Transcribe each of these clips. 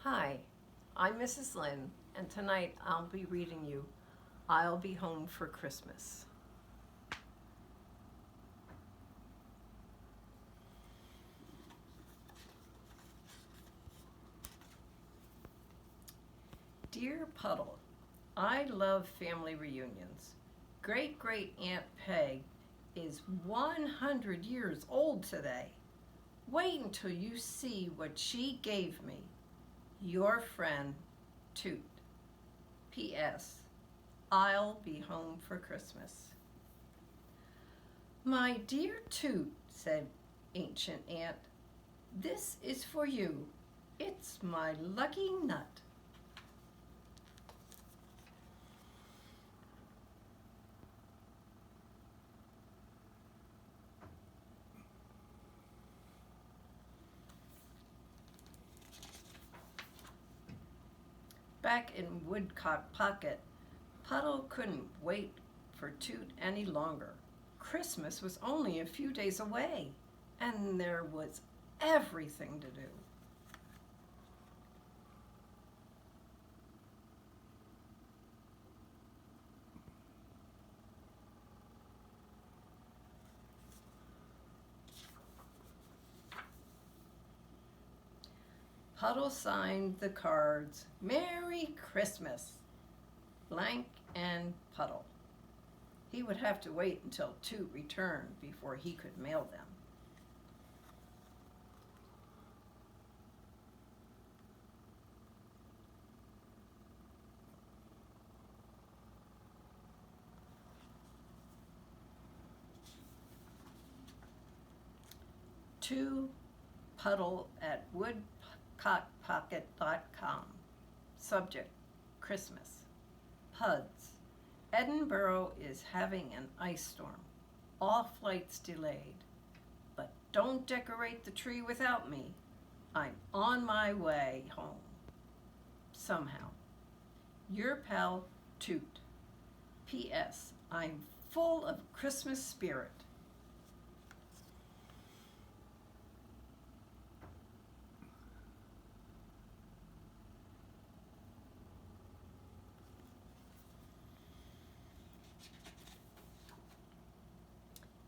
Hi, I'm Mrs. Lynn, and tonight I'll be reading you I'll Be Home for Christmas. Dear Puddle, I love family reunions. Great great Aunt Peg is 100 years old today. Wait until you see what she gave me. Your friend, Toot. P.S. I'll be home for Christmas. My dear Toot, said Ancient Aunt, this is for you. It's my lucky nut. Back in Woodcock Pocket, Puddle couldn't wait for Toot any longer. Christmas was only a few days away, and there was everything to do. Puddle signed the cards, Merry Christmas, blank and Puddle. He would have to wait until Toot returned before he could mail them. To Puddle at woodcockpocket.com. Subject, Christmas. Puds. Edinburgh is having an ice storm. All flights delayed. But don't decorate the tree without me. I'm on my way home. Somehow. Your pal, Toot. P.S. I'm full of Christmas spirit.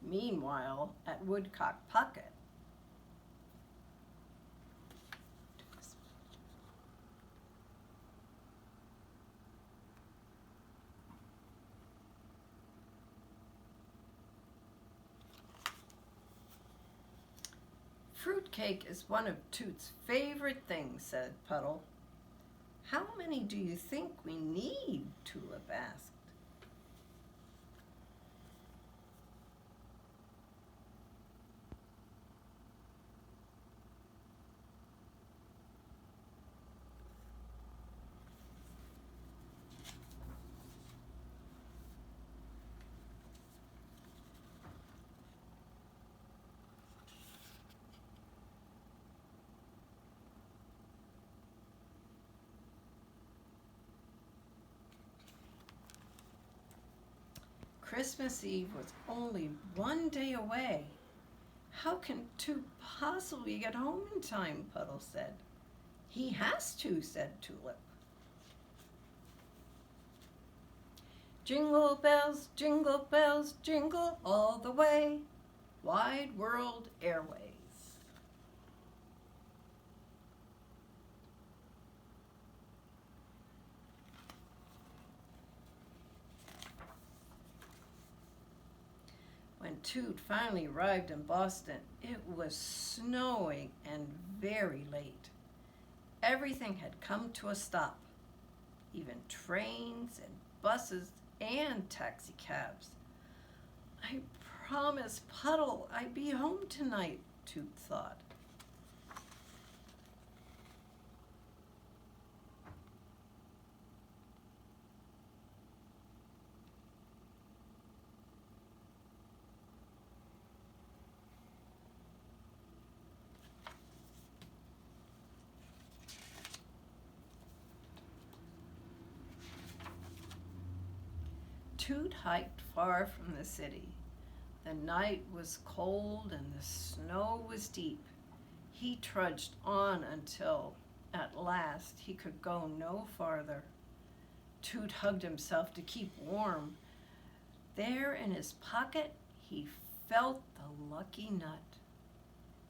Meanwhile, at Woodcock Pocket, fruitcake is one of Toot's favorite things, said Puddle. How many do you think we need? Tulip asked. Christmas Eve was only one day away. How can Toot possibly get home in time? Puddle said. He has to, said Tulip. Jingle bells, jingle all the way. Wide World Airways. When Toot finally arrived in Boston, it was snowing and very late. Everything had come to a stop, even trains and buses and taxicabs. I promised Puddle I'd be home tonight, Toot thought. Toot hiked far from the city. The night was cold and the snow was deep. He trudged on until At last he could go no farther. Toot hugged himself to keep warm. There in his pocket he felt the lucky nut.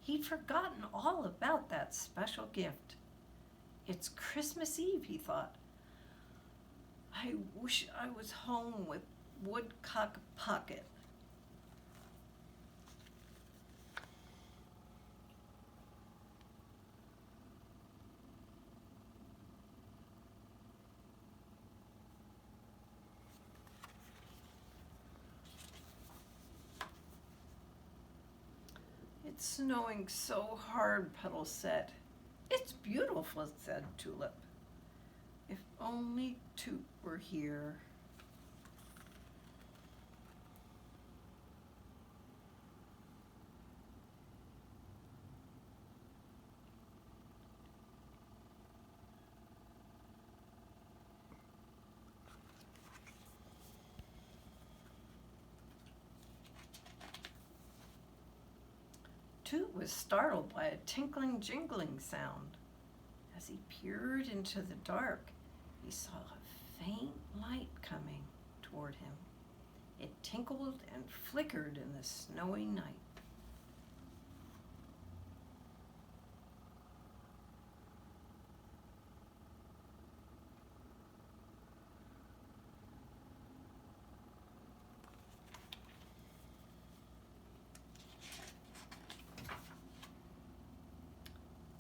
He'd forgotten all about that special gift. It's Christmas Eve, he thought. I wish I was home with Woodcock Pocket. It's snowing so hard, Puddle said. It's beautiful, said Tulip. If only Toot were here. Toot was startled by a tinkling, jingling sound. As he peered into the dark, he saw a faint light coming toward him. It tinkled and flickered in the snowy night.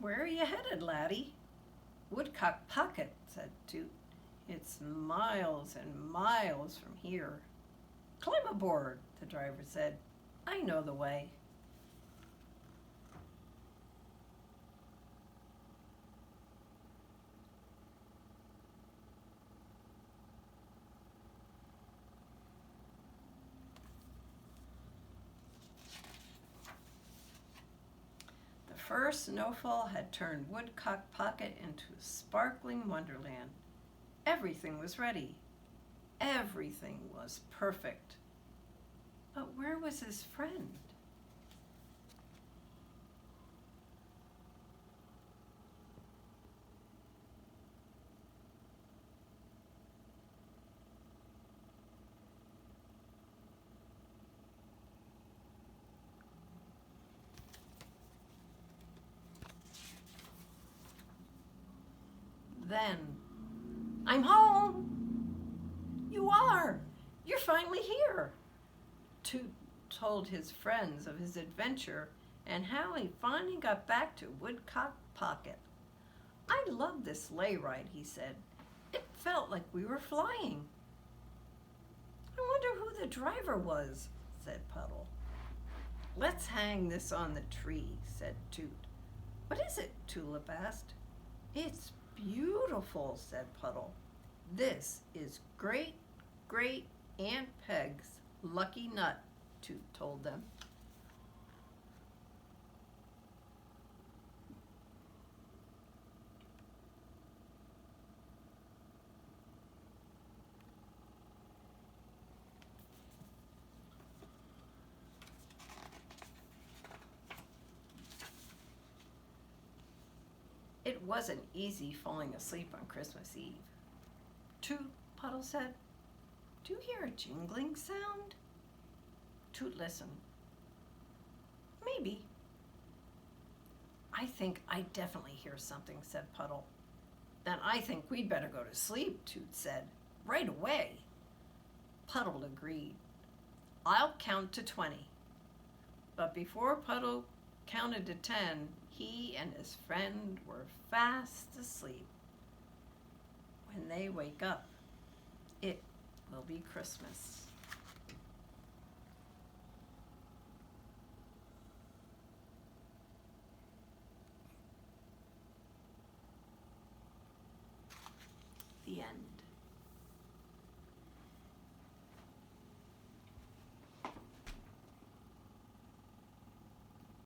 Where are you headed, laddie? Woodcock Pocket, said Toot. It's miles and miles from here. Climb aboard, the driver said. I know the way. The first snowfall had turned Woodcock Pocket into a sparkling wonderland. Everything was ready. Everything was perfect. But where was his friend? Then, I'm home! You are! You're finally here! Toot told his friends of his adventure and how he finally got back to Woodcock Pocket. I love this sleigh ride, he said. It felt like we were flying. I wonder who the driver was, said Puddle. Let's hang this on the tree, said Toot. What is it? Tulip asked. It's beautiful, said Puddle. This is Great Aunt Peg's lucky nut, Toot told them. It wasn't easy falling asleep on Christmas Eve. Toot, Puddle said. Do you hear a jingling sound? Toot listened. Maybe. I think I definitely hear something, said Puddle. Then I think we'd better go to sleep, Toot said. Right away. Puddle agreed. I'll count to 20. But before Puddle counted to 10, he and his friend were fast asleep. When they wake up, it will be Christmas. The end.